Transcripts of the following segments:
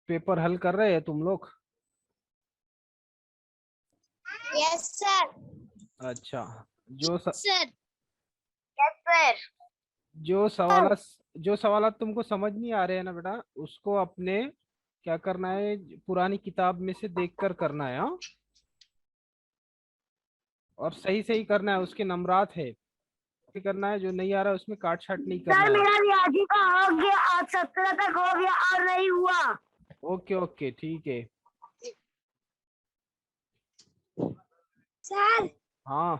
Paper हल कर रहे हैं तुम लोग? Yes sir. अच्छा। जो स, सर। Yes sir. जो सवाल जो सवालात तुमको समझ नहीं आ रहे हैं ना बेटा, उसको अपने क्या करना है, पुरानी किताब में से देखकर करना है। हाँ, और सही सही करना है, उसके नंबरात है करना है। जो नहीं आ रहा है उसमें काट छाट नहीं करना सर है। मेरा रियाजी का हो गया, आज 17 तक हो गया और नहीं हुआ। ओके ओके ठीक है। सर हाँ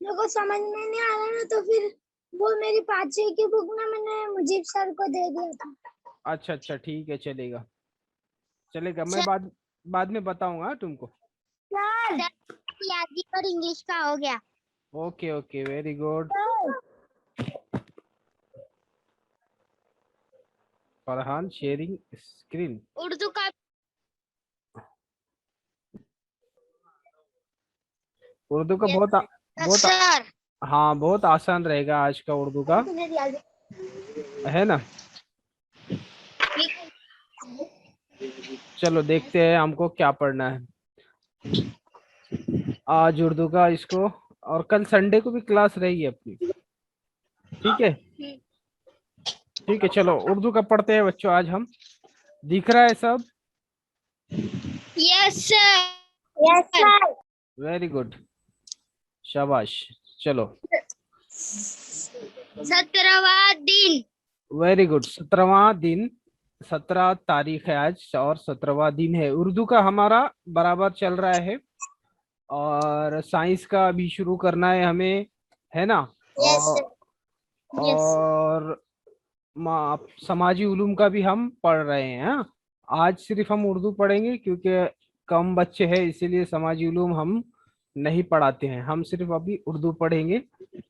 मेरे को समझ में नहीं आ रहा ना, तो फिर वो मेरी 5 की बुक ना मैंने मुजीब सर को दे दिया था। अच्छा अच्छा ठीक है, चलेगा चलेगा। मैं सर। बाद में बताऊंगा तुमको। सर रियाजी और इंग्लिश का हो गया। Okay okay very good. Farhan sharing screen. Urdu का। उर्दू का बहुत सर। हाँ बहुत आसान रहेगा आज का उर्दू का, है ना। चलो देखते हैं हमको क्या पढ़ना है आज उर्दू का इसको। और कल संडे को भी क्लास रहेगी अपनी, ठीक है। ठीक है चलो उर्दू का पढ़ते हैं बच्चों आज हम। दिख रहा है सब? Yes sir. Yes sir. Very good, शाबाश। चलो 17वां दिन। Very good. 17वां दिन, 17 तारीख है आज और 17वां दिन है। उर्दू का हमारा बराबर चल रहा है, और साइंस का भी शुरू करना है हमें, है ना। यस और यस। और समाजी उलूम का भी हम पढ़ रहे हैं। हाँ? आज सिर्फ हम उर्दू पढ़ेंगे क्योंकि कम बच्चे हैं, इसीलिए समाजी उलूम हम नहीं पढ़ाते हैं। हम सिर्फ अभी उर्दू पढ़ेंगे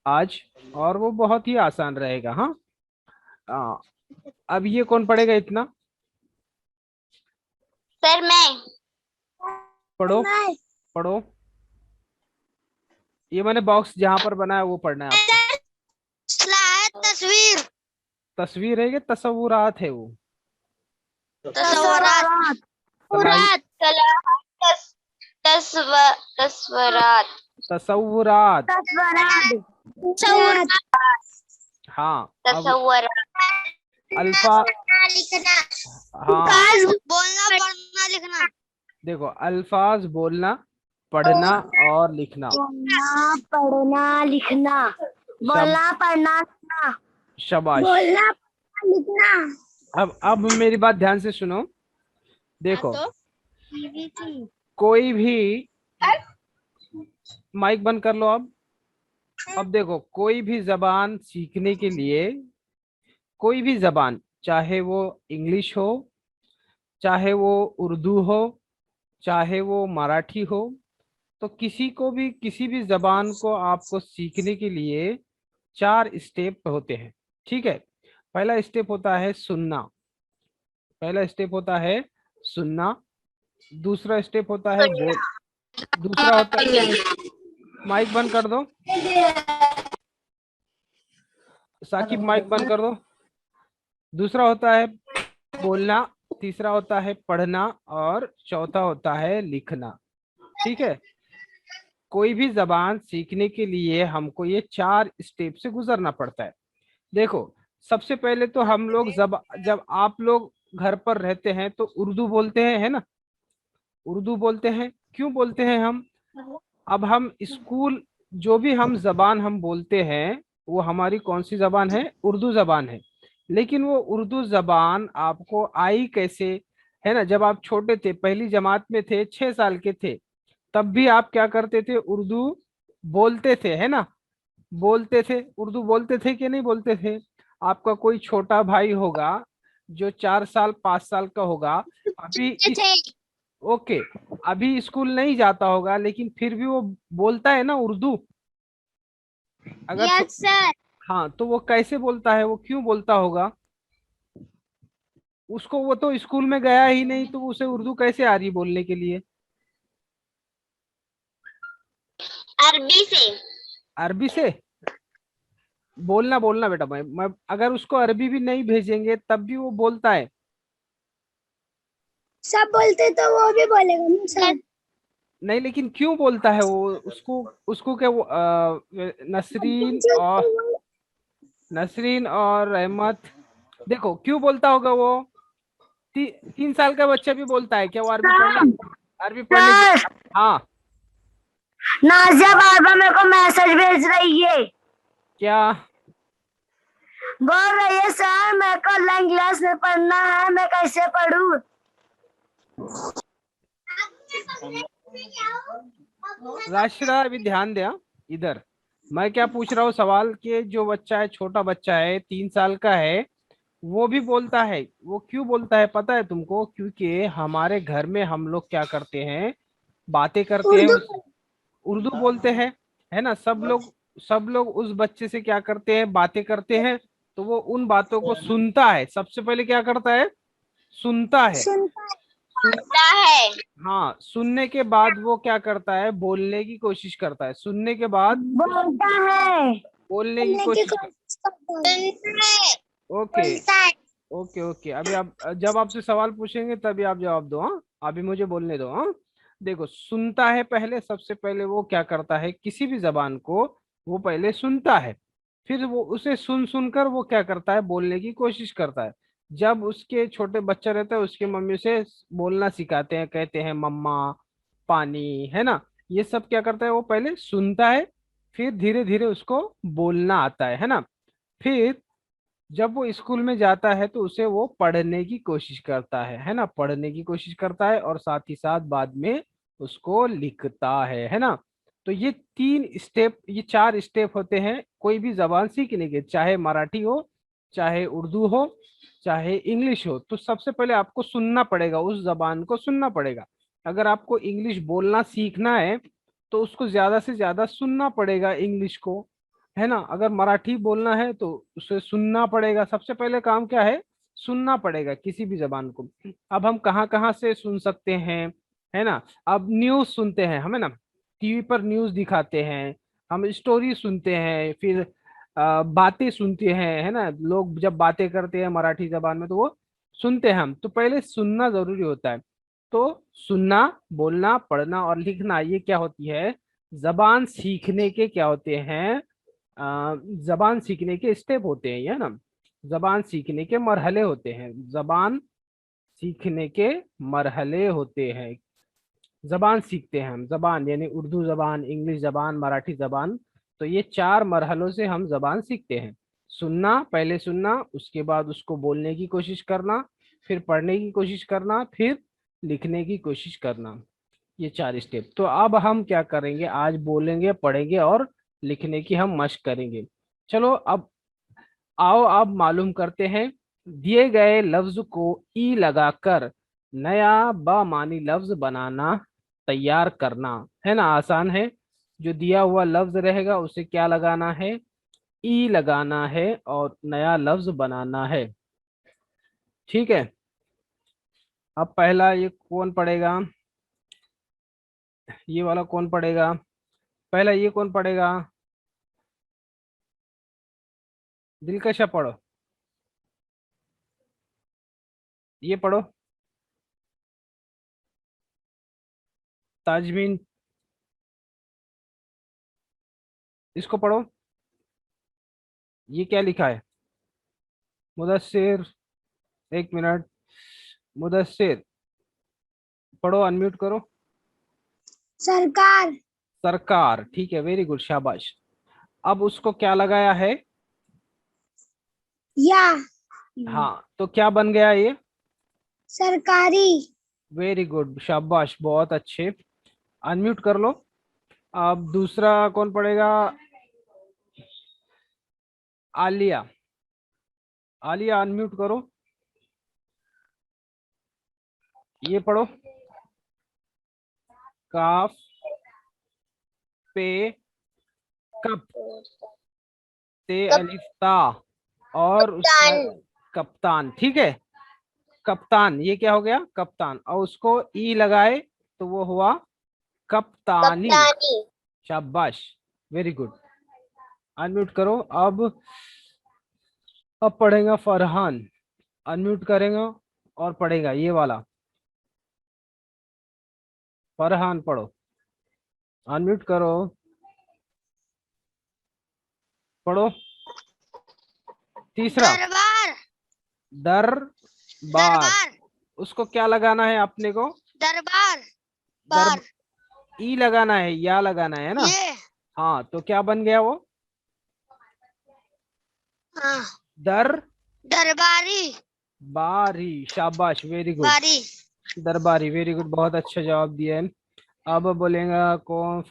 आज, और वो बहुत ही आसान रहेगा। हाँ अब ये कौन पढ़ेगा इतना? सर मैं। पढ़ो पढ़ो। ये मैंने बॉक्स जहां पर बनाया वो पढ़ना है आपको। तस्वीर। तस्वीर है कि तस्वुरात है वो? तस्वरात। तलाई तस्वरात। तस्वरात। तस्वुरात। तस्वरात। हाँ अब तस्वरात। अल्फा। लिखना। हाँ बोलना पढ़ना लिखना। देखो, अल्फाज बोलना, पढ़ना और लिखना। बोलना पढ़ना लिखना। शब बोलना पढ़ना लिखना। शाबाश। बोलना पढ़ना लिखना। अब मेरी बात ध्यान से सुनो। हाँ देखो, तो कोई भी माइक बंद कर लो अब देखो, कोई भी जबान सीखने के लिए, कोई भी जबान, चाहे वो इंग्लिश हो, चाहे वो उर्दू हो, चाहे वो मराठी हो, तो किसी को भी किसी भी जबान को आपको सीखने के लिए 4 स्टेप होते हैं, ठीक है। पहला स्टेप होता है सुनना। पहला स्टेप होता है सुनना। दूसरा स्टेप होता है बोल। दूसरा होता माइक बंद कर दो साकिब, माइक बंद कर दो। दूसरा होता है बोलना, तीसरा होता है पढ़ना, और चौथा होता है लिखना, ठीक है। कोई भी जबान सीखने के लिए हमको ये 4 स्टेप से गुजरना पड़ता है। देखो, सबसे पहले तो हम लोग जब आप लोग घर पर रहते हैं तो उर्दू बोलते हैं, है ना। उर्दू बोलते हैं, क्यों बोलते हैं हम? अब हम स्कूल, जो भी हम जबान हम बोलते हैं वो हमारी कौन सी जबान है? उर्दू जबान है। लेकिन वो उर्दू जबान आपको आई कैसे? है ना, जब आप छोटे थे, पहली जमात में थे, 6 साल के थे, तब भी आप क्या करते थे? उर्दू बोलते थे, है ना। बोलते थे, उर्दू बोलते थे कि नहीं बोलते थे? आपका कोई छोटा भाई होगा जो 4 साल 5 साल का होगा, अभी इस ओके, अभी स्कूल नहीं जाता होगा, लेकिन फिर भी वो बोलता है ना उर्दू। अगर यस सर। हाँ, तो वो कैसे बोलता है? वो क्यों बोलता होगा? उसको, वो तो स्कूल में गया ही नहीं, तो उसे उर्दू कैसे आ रही है बोलने के लिए? अरबी से। अरबी से। बोलना बोलना बेटा, मैं अगर उसको अरबी भी नहीं भेजेंगे तब भी वो बोलता है। सब बोलते तो वो भी बोलेगा ना सर। नहीं, लेकिन क्यों बोलता है वो? उसको उसको क्या वो नसरीन और रहमत, देखो क्यों बोलता होगा वो? 3 साल का बच्चा भी बोलता है क्या वो सर, अरबी पढ़ने की? सर, हाँ। नाजिया बार बार मेरे को मैसेज भेज रही है। क्या? बोल रही है सर मेरे को ऑनलाइन क्लास में पढ़ना है, मैं कैसे पढ़ूं? राशिदा अभी ध्यान दे, हाँ? इधर मैं क्या पूछ रहा हूँ सवाल के, जो बच्चा है, छोटा बच्चा है, 3 साल का है, वो भी बोलता है। वो क्यों बोलता है पता है तुमको? क्योंकि हमारे घर में हम लोग क्या करते हैं, बातें करते हैं, उर्दू उर्दू बोलते हैं, है ना? सब लोग उस बच्चे से क्या करते हैं, बातें करते हैं। तो वो उन बातों को सुनता है, सबसे पहले क्या करता है, सुनता है। सुनता सुन, है, हाँ, सुनने के बाद वो क्या करता है, बोलने की कोशिश करता है। सुनने के बाद बोलता है, बोलने की बोलने की कोशिश कर। कोशिश करता है। ओके, बोलता है। Okay, okay. अभी आप, जब आपसे सवाल पूछेंगे तभी आप जवाब दो, हाँ? अभी मुझे बोलने दो, हाँ? देखो, सुनता है पहले, सबसे पहले वो क्या करता है, किसी भी जबान को वो पहले सुनता है, फिर वो उसे सुन सुनकर वो क्या करता है, बोलने की कोशिश करता है। जब उसके छोटे बच्चा रहता है, उसके मम्मी उसे बोलना सिखाते हैं, कहते हैं मम्मा, पानी, है ना? ये सब क्या करता है, वो पहले सुनता है, फिर धीरे धीरे उसको बोलना आता है ना? फिर जब वो स्कूल में जाता है तो उसे वो पढ़ने की कोशिश करता है ना? पढ़ने की कोशिश करता है, और साथ ही साथ बाद में उसको लिखता है ना? तो ये 3 स्टेप, ये 4 स्टेप होते हैं कोई भी जबान सीखने के, चाहे मराठी हो, चाहे उर्दू हो, चाहे इंग्लिश हो। तो सबसे पहले आपको सुनना पड़ेगा, उस जबान को सुनना पड़ेगा। अगर आपको इंग्लिश बोलना सीखना है तो उसको ज्यादा से ज्यादा सुनना पड़ेगा इंग्लिश को, है ना? अगर मराठी बोलना है तो उसे सुनना पड़ेगा। सबसे पहले काम क्या है, सुनना पड़ेगा किसी भी जबान को। अब हम कहाँ कहाँ से सुन सकते हैं, है ना? अब न्यूज सुनते हैं हम, है ना? टीवी पर न्यूज दिखाते हैं, हम स्टोरी सुनते हैं, फिर बातें सुनते हैं, है ना? लोग जब बातें करते हैं मराठी जबान में तो वो सुनते हैं हम। तो पहले सुनना जरूरी होता है। तो सुनना, बोलना, पढ़ना और लिखना, ये क्या होती है, जबान सीखने के क्या होते हैं, जबान सीखने के स्टेप होते हैं, ये ना? जबान सीखने के मरहले होते हैं, जबान सीखने के मरहले होते हैं। जबान सीखते हैं हम, जबान यानी उर्दू जबान, इंग्लिश जबान, मराठी जबान। तो ये 4 मरहलों से हम जबान सीखते हैं। सुनना, पहले सुनना, उसके बाद उसको बोलने की कोशिश करना, फिर पढ़ने की कोशिश करना, फिर लिखने की कोशिश करना। ये 4 स्टेप। तो अब हम क्या करेंगे, आज बोलेंगे, पढ़ेंगे और लिखने की हम मशक करेंगे। चलो अब आओ, अब मालूम करते हैं। दिए गए लफ्ज को ई लगाकर नया बामानी लफ्ज बनाना, तैयार करना, है ना? आसान है। जो दिया हुआ लफ्ज रहेगा उसे क्या लगाना है, ई लगाना है, और नया लफ्ज बनाना है। ठीक है। अब पहला ये कौन पढ़ेगा, ये वाला कौन पढ़ेगा? पहला ये कौन पढ़ेगा? दिलकशा पढ़ो, ये पढ़ो। ताजमीन, इसको पढ़ो। ये क्या लिखा है? मुदस्सिर, 1 मिनट। मुदस्सिर, पढ़ो, अनम्यूट करो। सरकार। सरकार, ठीक है, वेरी गुड, शाबाश। अब उसको क्या लगाया है? या हाँ, तो क्या बन गया ये? सरकारी। वेरी गुड, शाबाश, बहुत अच्छे। अनम्यूट कर लो। अब दूसरा कौन पढ़ेगा? आलिया, आलिया अनम्यूट करो, ये पढ़ो। काफ पे कप, ते अलिफ ता, और उसका कप्तान, कप्तान, ठीक है। कप्तान, ये क्या हो गया, कप्तान। और उसको ई लगाए तो वो हुआ कप्तानी। कप्तानी, शाबाश, वेरी गुड। अनम्यूट करो। अब पढ़ेगा फरहान, अनम्यूट करेगा और पढ़ेगा ये वाला। फरहान पढ़ो, अनम्यूट करो, पढ़ो। तीसरा दरबार। दरबार, दरबार। उसको क्या लगाना है अपने को? दरबार। दर बार। ई लगाना है, या लगाना है ना? ये। हाँ, तो क्या बन गया वो? हाँ। दरबारी। दरबारी। शाबाश, वेरी गुड। बारी। दरबारी, वेरी गुड, बहुत अच्छा जवाब दिया है। अब बोलेगा कौन?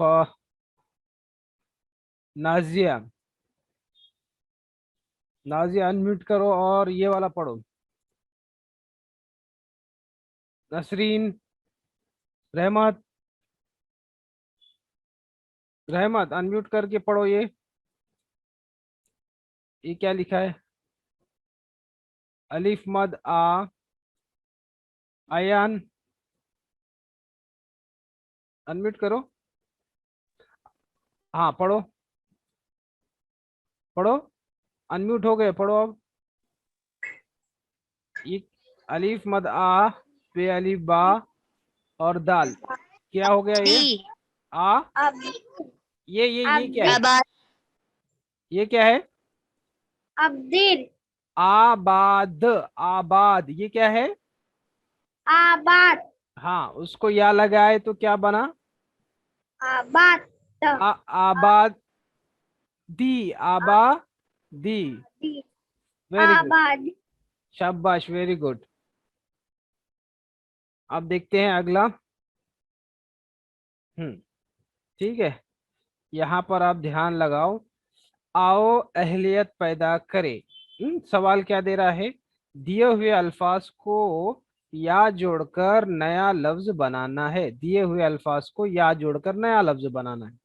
नाजिया। नाजिया अनम्यूट करो और ये वाला पढ़ो। नसरीन, रहमत, रहमत अनम्यूट करके पढ़ो। ये क्या लिखा है? अलिफ मद आ, अयान अनम्यूट करो। हाँ, पढ़ो, पढ़ो, अनम्यूट हो गए, पढ़ो अब। ये अलिफ मद आ, पे अलिफ बा और दाल, क्या हो गया ये? दी। आ, अब ये क्या है? आबाद। ये क्या है? अब्दिल। आबाद, आबाद, ये क्या है? आबाद। हाँ, उसको या लगाए तो क्या बना? आबाद। आबाद दी, आबा दी, वेरी गुड, आबाद। शाबाश, वेरी गुड। अब देखते हैं अगला। ठीक है, यहाँ पर आप ध्यान लगाओ। आओ अहलियत पैदा करे। सवाल क्या दे रहा है? दिए हुए अल्फाज को या जोड़कर नया लफ्ज बनाना है। दिए हुए अल्फाज को या जोड़कर नया लफ्ज बनाना है।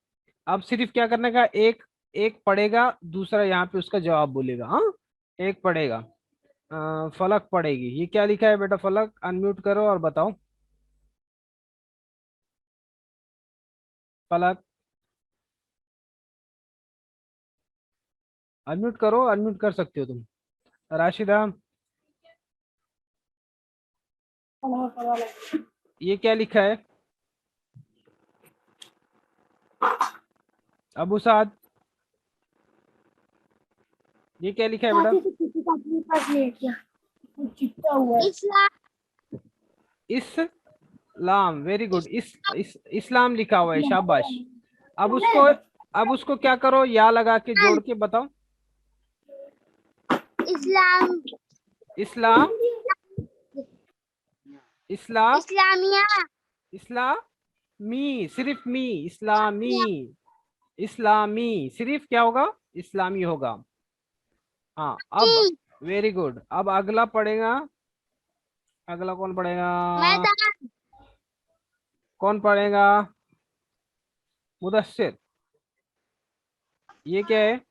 अब सिर्फ क्या करने का, एक एक पढ़ेगा, दूसरा यहाँ पे उसका जवाब बोलेगा। हाँ, एक पढ़ेगा। फलक पढ़ेगी। ये क्या लिखा है बेटा? फलक अनम्यूट करो और बताओ। फलक अनम्यूट करो, अनम्यूट कर सकते हो तुम। राशिदा, ये क्या लिखा है? अबू साद, ये क्या लिखा है बेटा? इस्लाम। इस्लाम, वेरी गुड। इस्लाम लिखा हुआ है, शाबाश। अब उसको अब उसको क्या करो, या लगा के जोड़ के बताओ। इस्लाम। इस्लाम, इस्लाम, इस्लामिया। इस्लामी, सिर्फ मी, इस्लामी, इस्लामी, सिर्फ क्या होगा? इस्लामी होगा। हाँ, अब वेरी गुड। अब अगला पढ़ेगा। अगला कौन पढ़ेगा? मैदान। कौन पढ़ेगा? मुदस्सिर, ये क्या है?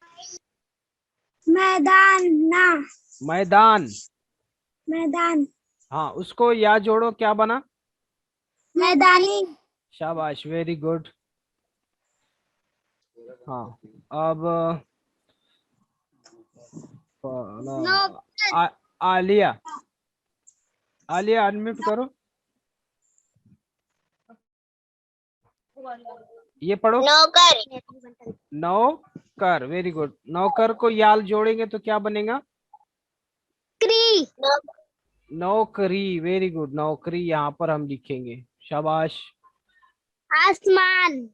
मैदान ना। मैदान। मैदान। हाँ, उसको या जोड़ो, क्या बना? मैदानी। शाबाश, वेरी गुड। हाँ, अब नौकर। आलिया, आलिया अनम्यूट करो, ये पढ़ो। नौकर। नौकर, वेरी गुड। नौकर को याल जोड़ेंगे तो क्या बनेगा? क्री। नौकरी, वेरी गुड। नौकरी यहाँ पर हम लिखेंगे, शाबाश। आसमान।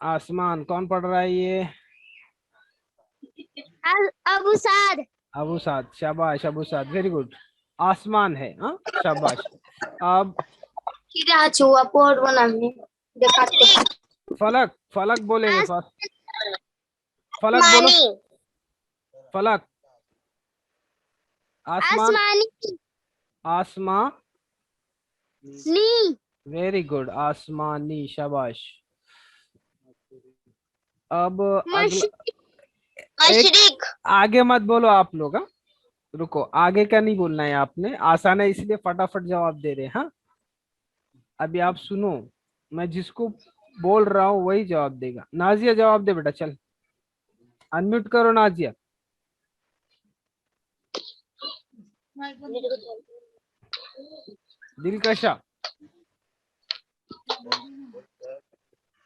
आसमान, कौन पढ़ रहा है ये? अबू साद। अबू साद, शाबाश अबू साद, वेरी गुड। आसमान है, हाँ, शाबाश। अब फलक, फलक बोलेंगे फर्स्ट। फलक बोलो, फलक। आसमान, आसमानी। आसमां, नी। वेरी गुड, आसमानी, शाबाश। अब अगला, एक मशरिक। आगे मत बोलो आप लोग। हाँ, रुको, आगे का नहीं बोलना है आपने, आसान है इसलिए फटाफट जवाब दे रहे हैं। हाँ, अभी आप सुनो, मैं जिसको बोल रहा हूँ वही जवाब देगा। नाजिया जवाब दे बेटा, चल अनम्यूट करो नाजिया। दिलकशा,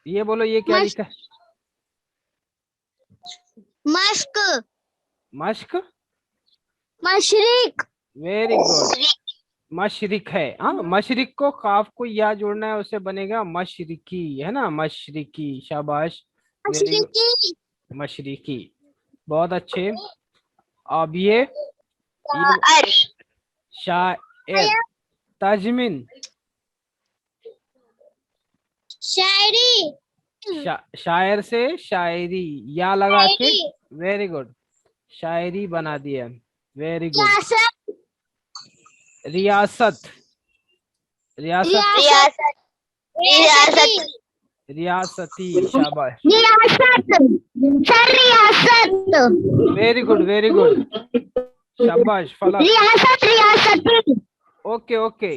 ये बोलो ये क्या लिखा है? मश्क, मश्क, मशरिक, वेरी गुड। मशरिक है, हाँ मशरिक को काफ को या जोड़ना है, उससे बनेगा मशरिकी, है ना, मशरिकी, शाबाश, वेरी गुड, मशरिकी, मशरिकी, बहुत अच्छे। अब ये अर्श, शायर, तजमीन, शायरी, शायर से शायरी, या लगा के, शायरी, वेरी गुड, शायरी बना दिया, वेरी गुड। रियासत, रियासत, रियासत, रियासत, रियासत, रियासती, शाबाश, रियासत, सर रियासत, वेरी गुड, वेरी गुड, शाबाश फलक, रियासत, रियासती, ओके ओके,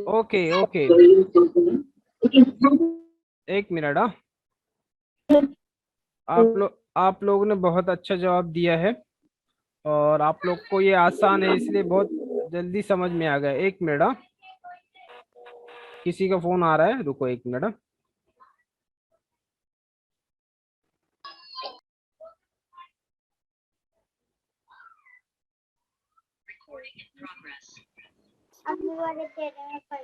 ओके ओके, एक मिनट, हाँ, आप लोगों ने बहुत अच्छा जवाब दिया है, और आप लोग को ये आसान है इसलिए बहुत जल्दी समझ में आ गया। एक मिनट, हाँ, किसी का फोन आ रहा है, रुको एक मिनट, हाँ। अपने वाले तेरे में पढ़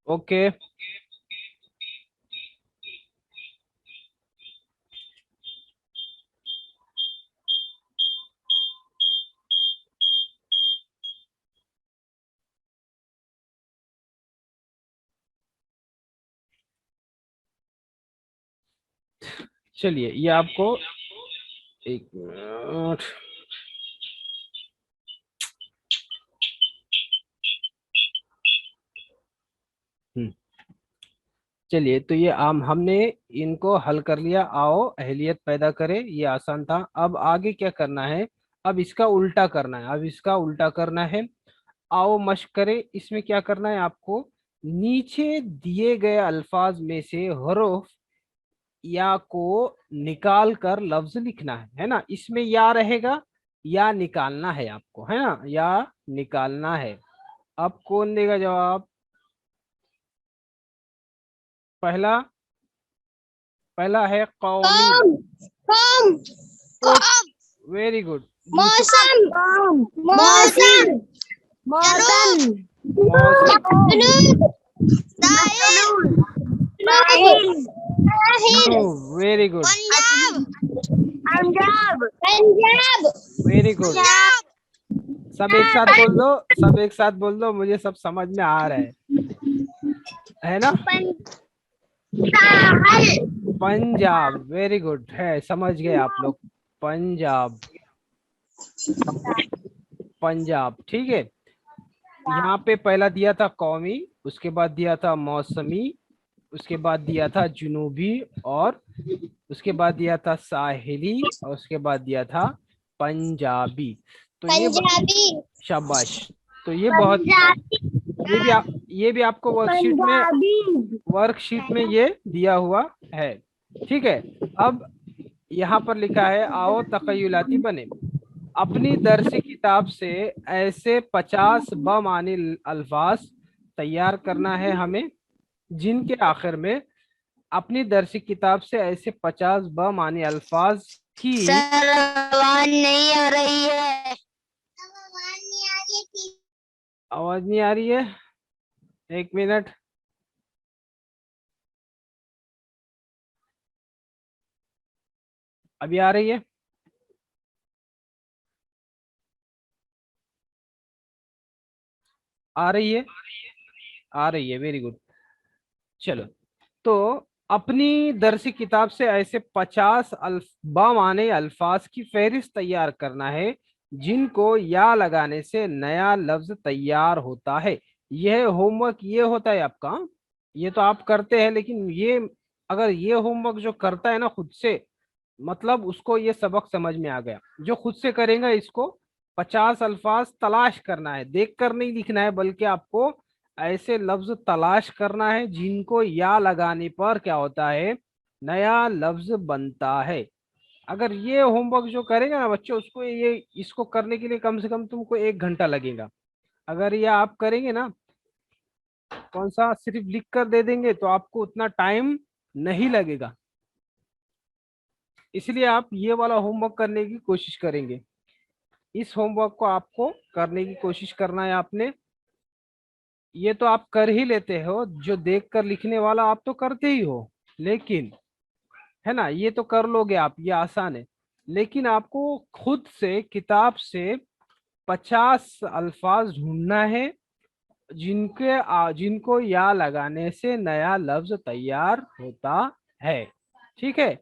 ओके, चलिए ये आपको, एक मिनट, चलिए तो ये हमने इनको हल कर लिया, आओ अहलियत पैदा करें, ये आसान था। अब आगे क्या करना है, अब इसका उल्टा करना है, अब इसका उल्टा करना है, आओ मश्क करें। इसमें क्या करना है आपको, नीचे दिए गए अल्फाज में से हरूफ या को निकाल कर लफ्ज लिखना है ना, इसमें या रहेगा, या निकालना है आपको, है ना, या निकालना है। अब कौन देगा जवाब? पहला, पहला है कौमी, कौम, कौम, कौम, वेरी गुड। मौसम, मौसम, मौसम, मौसम, जुनूब, साहिल, साहिल, very good, Punjab, Punjab, Punjab, very good. सब एक साथ बोल दो, सब एक साथ बोल दो, मुझे सब समझ में आ रहा है ना। पंजाब, वेरी गुड है, समझ गए आप लोग, पंजाब, पंजाब, ठीक है। यहाँ पे पहला दिया था कौमी, उसके बाद दिया था मौसमी, उसके बाद दिया था जुनूबी, और उसके बाद दिया था साहिली, और उसके बाद दिया था पंजाबी। तो पंजाबी, शाबाश। तो ये बहुत, ये भी आपको वर्कशीट में ये दिया हुआ है, ठीक है। अब यहाँ पर लिखा है आओ तखय्युलाती बने। अपनी दरसी किताब से ऐसे 50 बमानी अल्फाज तैयार करना है हमें, जिनके आखिर में, अपनी दरसी किताब से ऐसे 50 बमानी अल्फाज की, सर आवाज नहीं आ रही है। आवाज नहीं आ रही है, एक मिनट, अभी आ रही है? आ रही है, आ रही है, वेरी गुड। चलो, तो अपनी दरसी किताब से ऐसे 50 बमाने अल्फाज की फहरिस्त तैयार करना है, जिनको या लगाने से नया लफ्ज तैयार होता है। यह होमवर्क ये होता है आपका, ये तो आप करते हैं, लेकिन ये, अगर ये होमवर्क जो करता है ना खुद से, मतलब उसको ये सबक समझ में आ गया। जो खुद से करेगा इसको 50 अल्फाज तलाश करना है, देख कर नहीं लिखना है, बल्कि आपको ऐसे लफ्ज तलाश करना है जिनको या लगाने पर क्या होता है, नया लफ्ज बनता है। अगर ये होमवर्क जो करेगा ना बच्चे, उसको ये इसको करने के लिए कम से कम तुमको 1 घंटा लगेगा। अगर ये आप करेंगे ना, कौन सा सिर्फ लिख कर दे देंगे तो आपको उतना टाइम नहीं लगेगा। इसलिए आप ये वाला होमवर्क करने की कोशिश करेंगे। इस होमवर्क को आपको करने की कोशिश करना है आपने। ये तो आप कर ही लेते हो, जो देख कर लिखने वाला आप तो करते ही हो, लेकिन है ना, ये तो कर लोगे आप, ये आसान है। लेकिन आपको खुद से किताब से 50 अल्फाज ढूंढना है जिनको या लगाने से नया लफ्ज तैयार होता है। ठीक है,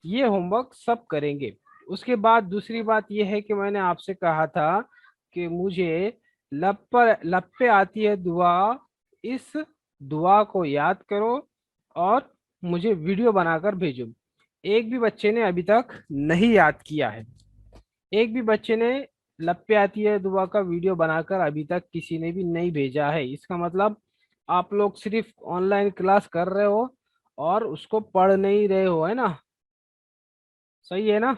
ये होमवर्क सब करेंगे। उसके बाद दूसरी बात ये है कि मैंने आपसे कहा था कि मुझे लब पे आती है दुआ, इस दुआ को याद करो और मुझे वीडियो बनाकर भेजो। एक भी बच्चे ने अभी तक नहीं याद किया है, एक भी बच्चे ने लब पे आती है दुआ का वीडियो बनाकर अभी तक किसी ने भी नहीं भेजा है। इसका मतलब आप लोग सिर्फ ऑनलाइन क्लास कर रहे हो और उसको पढ़ नहीं रहे हो, है ना? सही है ना?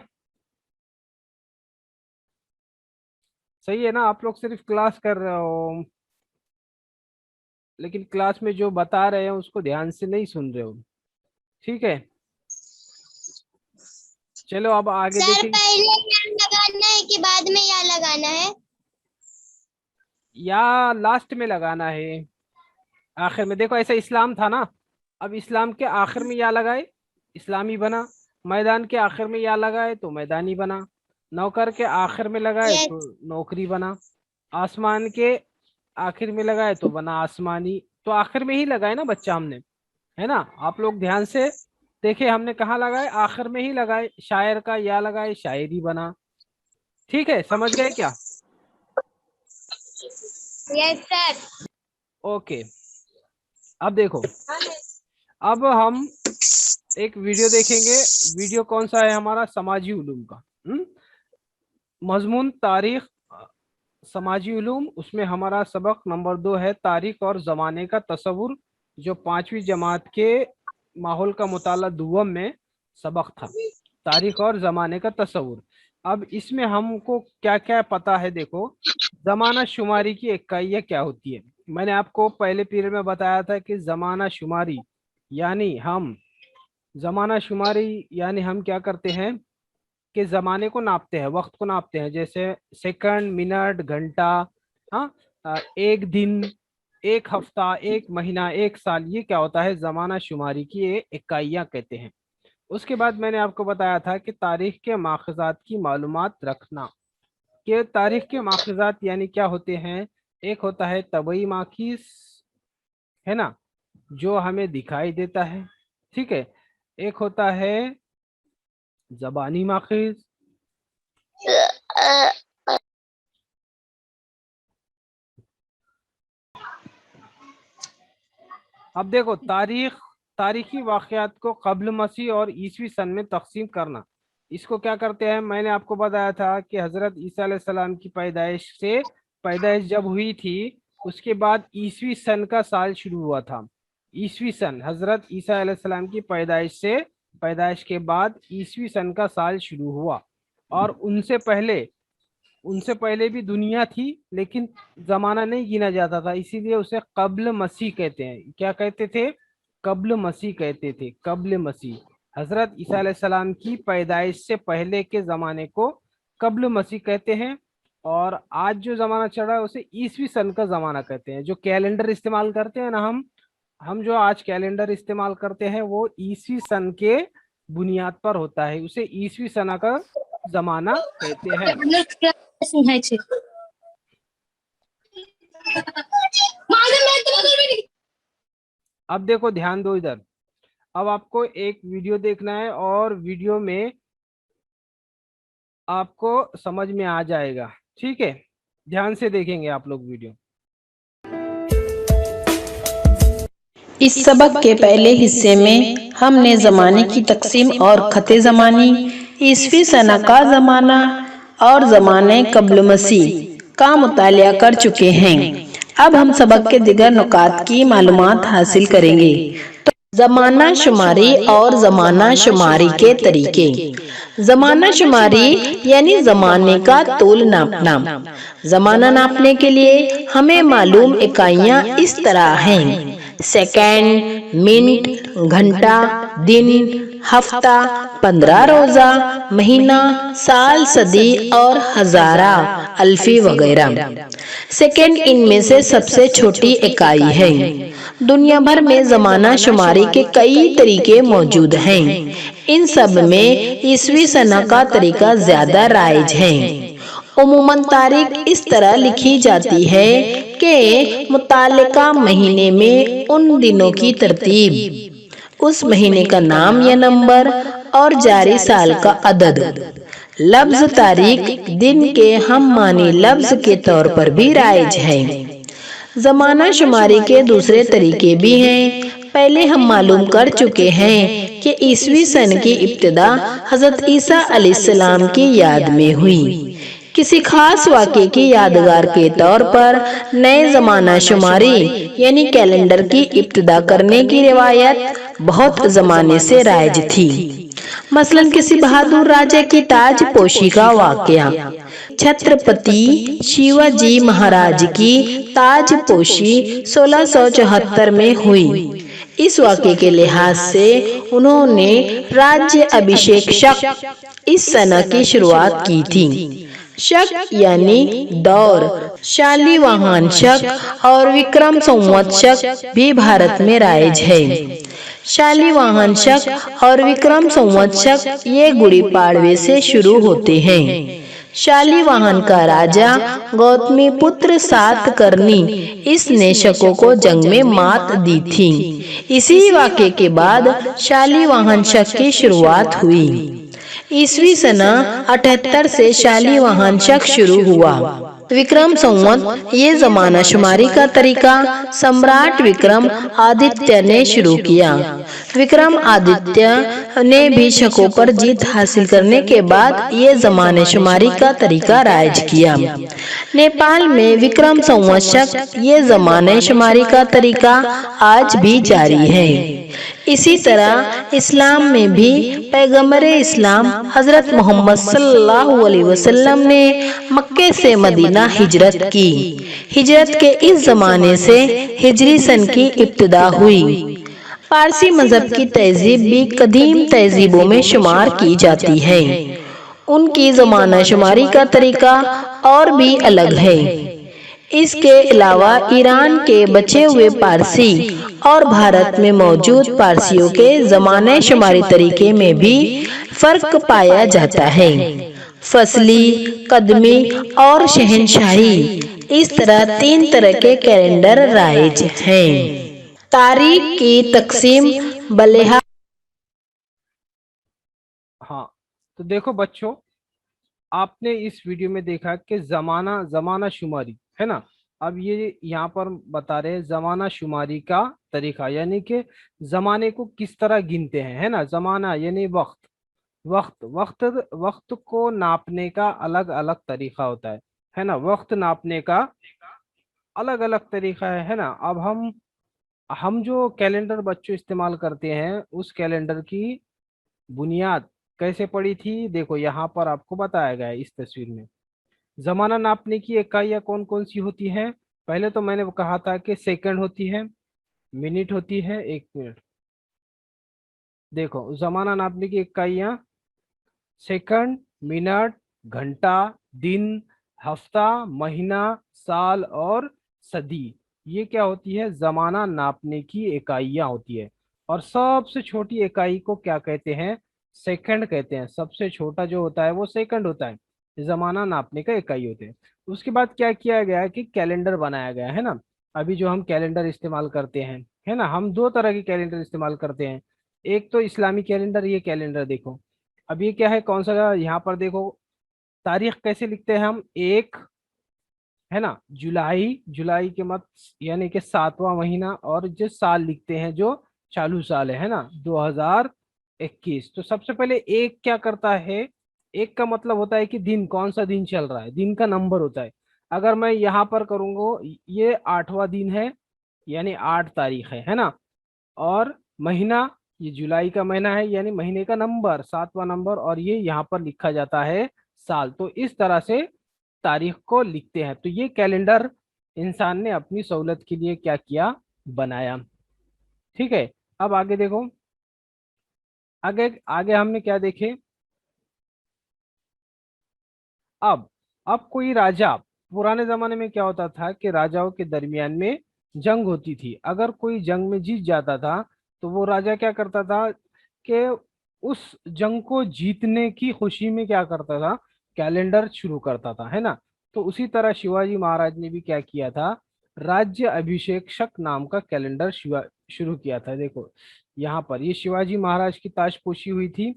सही है ना? आप लोग सिर्फ क्लास कर रहे हो, लेकिन क्लास में जो बता रहे हैं उसको ध्यान से नहीं सुन रहे हो। ठीक है, चलो अब आगे सर देखेंगे। पहले या लगाना है कि बाद में या लगाना है? या लास्ट में लगाना है, आखिर में। देखो ऐसा इस्लाम था ना, अब इस्लाम के आखिर में या लगाए इस्लामी बना, मैदान के आखिर में या लगाए तो मैदानी बना, नौकर के आखिर में लगाए यस तो नौकरी बना, आसमान के आखिर में लगाए तो बना आसमानी। तो आखिर में ही लगाए ना बच्चा हमने, है ना? आप लोग ध्यान से देखे, हमने कहाँ लगाए, आखिर में ही लगाए। शायर का या लगाए, शायरी बना। ठीक है, समझ गए क्या? Yes sir. ओके, अब देखो, अब हम एक वीडियो देखेंगे। वीडियो कौन सा है हमारा? समाजी उलूम का। मजमून तारीख समाजी उलूम, उसमें हमारा सबक नंबर 2 है तारीख और ज़माने का तसव्वुर, जो 5वीं जमात के माहौल का मुताला दुवम में सबक था, तारीख और ज़माने का तसव्वुर। अब इसमें हमको क्या क्या पता है, देखो। ज़माना शुमारी की इकाइयाँ क्या होती है? मैंने आपको पहले पीरियड में बताया था कि ज़माना शुमारी यानी हम क्या करते हैं कि ज़माने को नापते हैं, वक्त को नापते हैं, जैसे सेकंड, मिनट, घंटा, हाँ, एक दिन, एक हफ्ता, एक महीना, एक साल। ये क्या होता है? ज़माना शुमारी की ये इकाइयाँ कहते हैं। उसके बाद मैंने आपको बताया था कि तारीख के माखज़ात की मालूमात रखना, कि तारीख के माखज़ात यानी क्या होते हैं। एक होता है तबई माखीज, है ना, जो हमें दिखाई देता है। ठीक है, एक होता है ज़बानी माखीज, अब देखो तारीखी वाक़यात को कब्ल मसीह और ईसवी सन में तकसीम करना। इसको क्या करते हैं, मैंने आपको बताया था कि हज़रत ईसा अलैहिस्सलाम की पैदाइश जब हुई थी, उसके बाद ईसवी सन का साल शुरू हुआ था। ईसवी सन, हज़रत ईसा अलैहिस्सलाम की पैदाइश के बाद ईसवी सन का साल शुरू हुआ। और उनसे पहले भी दुनिया थी, लेकिन जमाना नहीं गिना जाता था, इसीलिए उसे कब्ल मसीह कहते हैं। क्या कहते थे? कब्ल मसीह कहते थे, कब्ल मसीह। हजरत ईसा अलैहिस्सलाम की पैदाइश से पहले के जमाने को कब्ल मसीह कहते हैं। और आज जो जमाना चल रहा है उसे ईसवी सन का जमाना कहते हैं। जो कैलेंडर इस्तेमाल करते हैं ना, हम जो आज कैलेंडर इस्तेमाल करते हैं वो ईसवी सन के बुनियाद पर होता है, उसे ईसवी सन का जमाना कहते हैं। अब देखो, ध्यान दो इधर। अब आपको एक वीडियो देखना है और वीडियो में आपको समझ में आ जाएगा। ठीक है, ध्यान से देखेंगे आप लोग वीडियो। इस सबक के पहले हिस्से में हमने ज़माने की तकसीम और खते ज़मानी, ईसवी सन का ज़माना और ज़माने कब्ल मसीह का मुतालिया कर चुके हैं। अब हम सबक के दिगर नुकात की मालूमात हासिल करेंगे। तो ज़माना शुमारी और ज़माना शुमारी के तरीके। ज़माना शुमारी यानी ज़माने का तोल नापना। ज़माना नापने के लिए हमें मालूम इकाइयाँ इस तरह हैं: सेकंड, मिनट, घंटा, दिन, हफ्ता, 15 रोजा, महीना, साल, सदी और हजारा, अल्फी वगैरह। सेकंड इनमें से सबसे छोटी इकाई है। दुनिया भर में ज़माना शुमारी के कई तरीके मौजूद हैं। इन सब में ईसवी सन का तरीका ज्यादा राइज है। उमूमन तारीख इस तरह लिखी जाती है कि मुतालिका महीने में उन दिनों की तरतीब, उस महीने का नाम या नंबर और जारी साल का अदद। लफ्ज तारीख दिन के हम मानी लफ्ज के तौर पर भी राइज है। ज़माना शुमारी के दूसरे तरीके भी हैं। पहले हम मालूम कर चुके हैं कि ईसवी सन की इब्तिदा हज़रत ईसा अलैहिस्सलाम की याद में हुई। किसी खास वाक़े की यादगार के तौर पर नए ज़माना शुमारी यानी कैलेंडर की इब्तिदा करने की रिवायत बहुत ज़माने से राइज थी। मसलन किसी बहादुर राजा की ताज पोशी का वाक़या। छत्रपति शिवाजी महाराज की ताज पोशी 1674 में हुई। इस वाक़े के लिहाज से उन्होंने राज्य अभिषेक शक इस सन की शुरुआत की थी। शक यानी दौर, शालिवाहन शक और विक्रम संवत शक भी भारत में राइज है। शालिवाहन शक और विक्रम संवत शक ये गुड़ी पाड़वे से शुरू होते हैं। शालिवाहन का राजा गौतमी पुत्र सातकर्णी इसने शकों को जंग में मात दी थी। इसी वाक़े के बाद शालिवाहन शक की शुरुआत हुई। ईसवी सन 78 से शालिवाहन शक शुरू हुआ। विक्रम संवत ये ज़माना शुमारी का तरीका सम्राट विक्रम आदित्य ने शुरू किया। विक्रम आदित्य ने भी शकों पर जीत हासिल करने के बाद ये ज़माने शुमारी का तरीका राइज किया। नेपाल में विक्रम संवत शक ये ज़माने शुमारी का तरीका आज भी जारी है। इसी तरह इस्लाम में भी पैगम्बरे इस्लाम हजरत मोहम्मद सल्लल्लाहु अलैहि वसल्लम ने मक्के से मदीना हिजरत की। हिजरत के इस जमाने से हिजरी सन की इब्तिदा हुई। पारसी मजहब की तहजीब भी कदीम तहजीबों में शुमार की जाती है। उनकी ज़माना शुमारी का तरीका और भी अलग है। इसके अलावा ईरान के बचे हुए पारसी और भारत में मौजूद पारसियों के ज़माने शुमारी तरीके में भी फर्क पाया जाता है। फसली, कदमी और शहनशाही इस तरह 3 तरह के कैलेंडर राइज हैं। तारीख की तकसीम बलिहा। हाँ, तो देखो बच्चों, आपने इस वीडियो में देखा कि जमाना शुमारी है ना। अब ये यहाँ पर बता रहे हैं जमाना शुमारी का तरीका, यानी कि जमाने को किस तरह गिनते हैं, है ना। जमाना यानी वक्त, वक्त को नापने का अलग अलग तरीका होता है ना। वक्त नापने का अलग अलग तरीका है ना। अब हम जो कैलेंडर बच्चों इस्तेमाल करते हैं, उस कैलेंडर की बुनियाद कैसे पड़ी थी, देखो यहाँ पर आपको बताया गया है इस तस्वीर में। जमाना नापने की इकाइयाँ कौन कौन सी होती है। पहले तो मैंने कहा था कि सेकंड होती है, मिनट होती है, 1 मिनट। देखो जमाना नापने की इकाइयाँ सेकंड, मिनट, घंटा, दिन, हफ्ता, महीना, साल और सदी। ये क्या होती है, जमाना नापने की इकाइयाँ होती है। और सबसे छोटी इकाई को क्या कहते हैं, सेकंड कहते हैं। सबसे छोटा जो होता है वो सेकंड होता है, जमाना नापने का इकाई होते हैं। उसके बाद क्या किया गया है कि कैलेंडर बनाया गया है ना। अभी जो हम कैलेंडर इस्तेमाल करते हैं, है ना, हम 2 तरह के कैलेंडर इस्तेमाल करते हैं। एक तो इस्लामी कैलेंडर, ये कैलेंडर देखो। अब ये क्या है, कौन सा, यहाँ पर देखो तारीख कैसे लिखते हैं हम, 1 है ना, जुलाई के मत यानी कि 7वां महीना। और जो साल लिखते हैं, जो चालू साल है ना, 21। तो सबसे पहले एक क्या करता है, एक का मतलब होता है कि दिन, कौन सा दिन चल रहा है, दिन का नंबर होता है। अगर मैं यहाँ पर करूंगा, ये 8वां दिन है, यानी 8 तारीख है ना। और महीना, ये जुलाई का महीना है, यानी महीने का नंबर 7वां नंबर, और ये यहाँ पर लिखा जाता है साल। तो इस तरह से तारीख को लिखते हैं। तो ये कैलेंडर इंसान ने अपनी सहूलत के लिए क्या किया, बनाया। ठीक है, अब आगे देखो, आगे आगे हमने क्या देखे। अब अब कोई राजा, पुराने जमाने में क्या होता था कि राजाओं के दरमियान में जंग होती थी। अगर कोई जंग में जीत जाता था तो वो राजा क्या करता था कि उस जंग को जीतने की खुशी में क्या करता था, कैलेंडर शुरू करता था, है ना। तो उसी तरह शिवाजी महाराज ने भी क्या किया था, राज्य अभिषेक शक नाम का कैलेंडर शुरू किया था। देखो यहाँ पर ये शिवाजी महाराज की ताजपोशी हुई थी,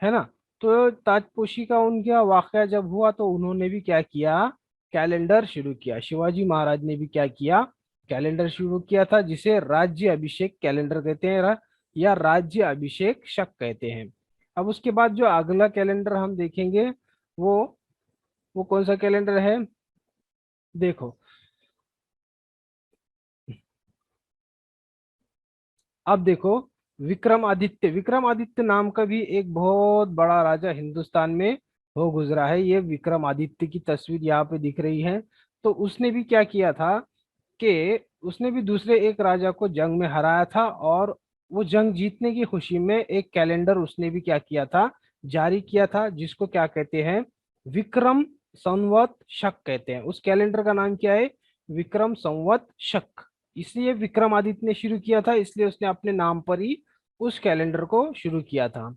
है ना। तो ताजपोशी का उनका वाकया जब हुआ तो उन्होंने भी क्या किया, कैलेंडर शुरू किया। शिवाजी महाराज ने भी क्या किया, कैलेंडर शुरू किया था, जिसे राज्य अभिषेक कैलेंडर कहते हैं, या राज्य अभिषेक शक कहते हैं। अब उसके बाद जो अगला कैलेंडर हम देखेंगे, वो वो कौन सा कैलेंडर है, देखो। अब देखो, विक्रमादित्य, विक्रमादित्य नाम का भी एक बहुत बड़ा राजा हिंदुस्तान में हो गुजरा है। ये विक्रमादित्य की तस्वीर यहाँ पे दिख रही है। तो उसने भी क्या किया था कि उसने भी दूसरे एक राजा को जंग में हराया था, और वो जंग जीतने की खुशी में एक कैलेंडर उसने भी क्या किया था, जारी किया था, जिसको क्या कहते हैं, विक्रम संवत शक कहते हैं। उस कैलेंडर का नाम क्या है, विक्रम संवत शक। इसलिए विक्रमादित्य ने शुरू किया था, इसलिए उसने अपने नाम पर ही उस कैलेंडर को शुरू किया था।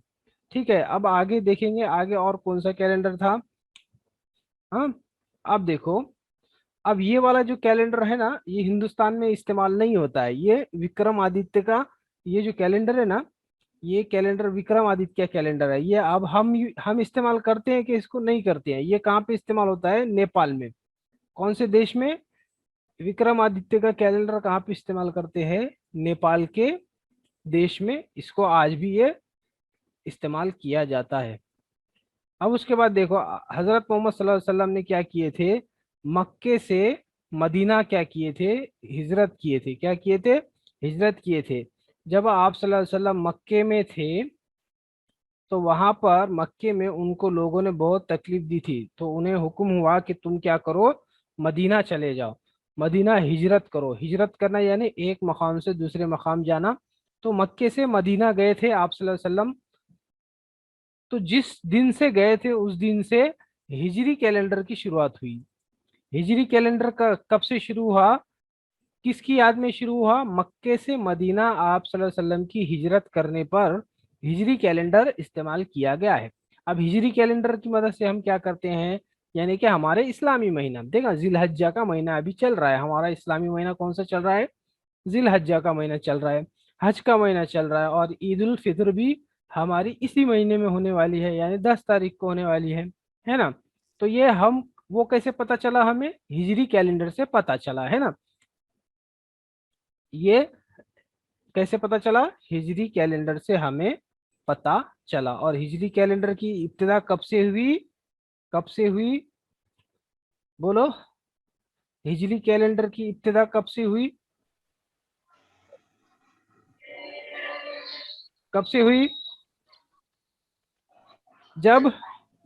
ठीक है, अब आगे देखेंगे, आगे और कौन सा कैलेंडर था। हाँ, अब देखो, अब ये वाला जो कैलेंडर है ना, ये हिंदुस्तान में इस्तेमाल नहीं होता है। ये विक्रमादित्य का, ये जो कैलेंडर है ना, ये कैलेंडर विक्रमादित्य का कैलेंडर है। ये अब हम इस्तेमाल करते हैं कि इसको नहीं करते हैं। ये कहाँ पे इस्तेमाल होता है, नेपाल में। कौन से देश में, विक्रमादित्य का कैलेंडर कहाँ पे इस्तेमाल करते हैं, नेपाल के देश में। इसको आज भी ये इस्तेमाल किया जाता है। अब उसके बाद देखो, हजरत मोहम्मद सल्लल्लाहु अलैहि वसल्लम ने क्या किए थे, मक्के से मदीना क्या किए थे, हिजरत किए थे। क्या किए थे, हिजरत किए थे। जब आप सल्लल्लाहु अलैहि वसल्लम मक्के में थे, तो वहां पर मक्के में उनको लोगों ने बहुत तकलीफ दी थी। तो उन्हें हुक्म हुआ कि तुम क्या करो, मदीना चले जाओ, मदीना हिजरत करो। हिजरत करना यानी एक मकाम से दूसरे मकाम जाना। तो मक्के से मदीना गए थे आप सल्लल्लाहु अलैहि वसल्लम। तो जिस दिन से गए थे उस दिन से हिजरी कैलेंडर की शुरुआत हुई। हिजरी कैलेंडर का कब से शुरू हुआ, किसकी याद में शुरू हुआ, मक्के से मदीना आप सल्लल्लाहु अलैहि वसल्लम की हिजरत करने पर हिजरी कैलेंडर इस्तेमाल किया गया है। अब हिजरी कैलेंडर की मदद से हम क्या करते हैं, यानी कि हमारे इस्लामी महीना, देखा जिलहज्जा का महीना अभी चल रहा है, हमारा इस्लामी महीना कौन सा चल रहा है, जिलहज्जा का महीना चल रहा है, हज का महीना चल रहा है, और ईद उल फित्र भी हमारी इसी महीने में होने वाली है, यानी 10 तारीख को होने वाली है ना। तो ये हम, वो कैसे पता चला, हमें हिजरी कैलेंडर से पता चला, है ना। ये कैसे पता चला, हिजरी कैलेंडर से हमें पता चला। और हिजरी कैलेंडर की इब्तिदा कब से हुई, कब से हुई, बोलो, हिजरी कैलेंडर की इब्तिदा कब से हुई, कब से हुई, जब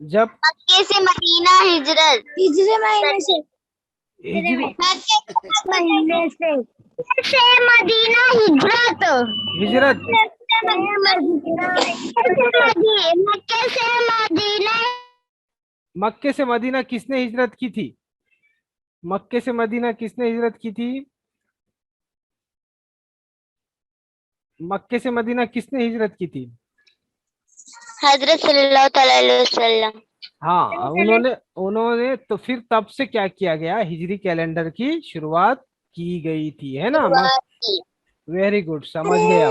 जब मक्के से मदीना हिजरत, तीसरे महीने से। हिजरी महीने से मदीना हिजरत, हिजरत मक्के से मदीना। मक्के से मदीना किसने हिजरत की थी, मक्के से मदीना किसने हिजरत की थी, मक्के से मदीना किसने हिजरत की थी, हजरत सल्लल्लाहु अलैहि वसल्लम। हाँ उन्होंने उन्होंने तो फिर तब से क्या किया गया, हिजरी कैलेंडर की शुरुआत की गई थी, है ना। वेरी गुड, समझ गए।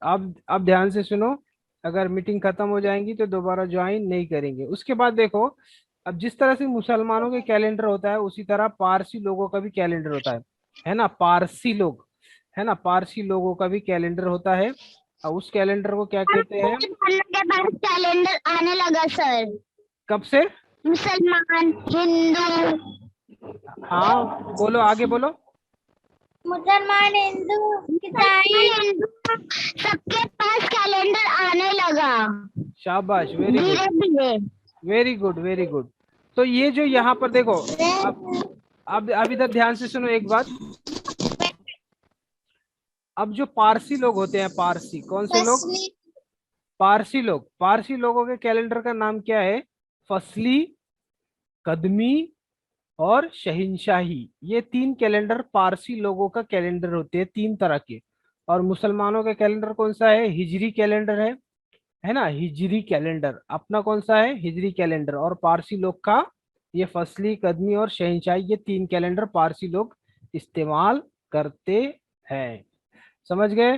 अब ध्यान से सुनो, अगर मीटिंग खत्म हो जाएंगी तो दोबारा ज्वाइन नहीं करेंगे। उसके बाद देखो, अब जिस तरह से मुसलमानों के कैलेंडर होता है, उसी तरह पारसी लोगों का भी कैलेंडर होता है ना। पारसी लोग, है ना, पारसी लोगों का भी कैलेंडर होता है। और उस कैलेंडर को क्या कहते हैं? के पास कैलेंडर आने लगा सर। कब से? मुसलमान, हिंदू, हाँ बोलो, आगे बोलो। मुसलमान, हिंदू, ईसाई, हिंदू सबके पास कैलेंडर आने लगा शाबाश, वेरी गुड, धीरे धीरे। Very good, very good. तो ये जो यहाँ पर देखो, अब इधर ध्यान से सुनो एक बात। अब जो पारसी लोग होते हैं, पारसी, कौन से लोग? फसली, पारसी लोग। पारसी लोगों के कैलेंडर का नाम क्या है? फसली, कदमी और शहिंशाही। ये 3 कैलेंडर पारसी लोगों का कैलेंडर होते हैं, 3 तरह के। और मुसलमानों का कैलेंडर कौन सा है? हिजरी कैलेंडर है ना, हिजरी कैलेंडर। अपना कौन सा है? हिजरी कैलेंडर। और पारसी लोग का ये फसली, कदमी और शहनशाही, ये 3 कैलेंडर पारसी लोग इस्तेमाल करते हैं। समझ गए?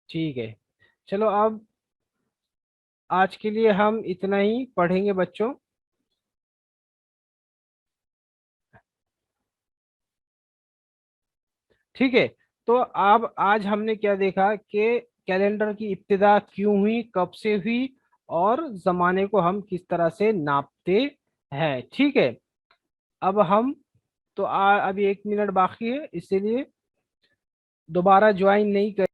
ठीक है, चलो अब आज के लिए हम इतना ही पढ़ेंगे बच्चों। ठीक है, तो अब आज हमने क्या देखा कि कैलेंडर की इब्तिदा क्यों हुई, कब से हुई, और जमाने को हम किस तरह से नापते हैं। ठीक है, अब हम तो अभी 1 मिनट बाकी है, इसीलिए दोबारा ज्वाइन नहीं कर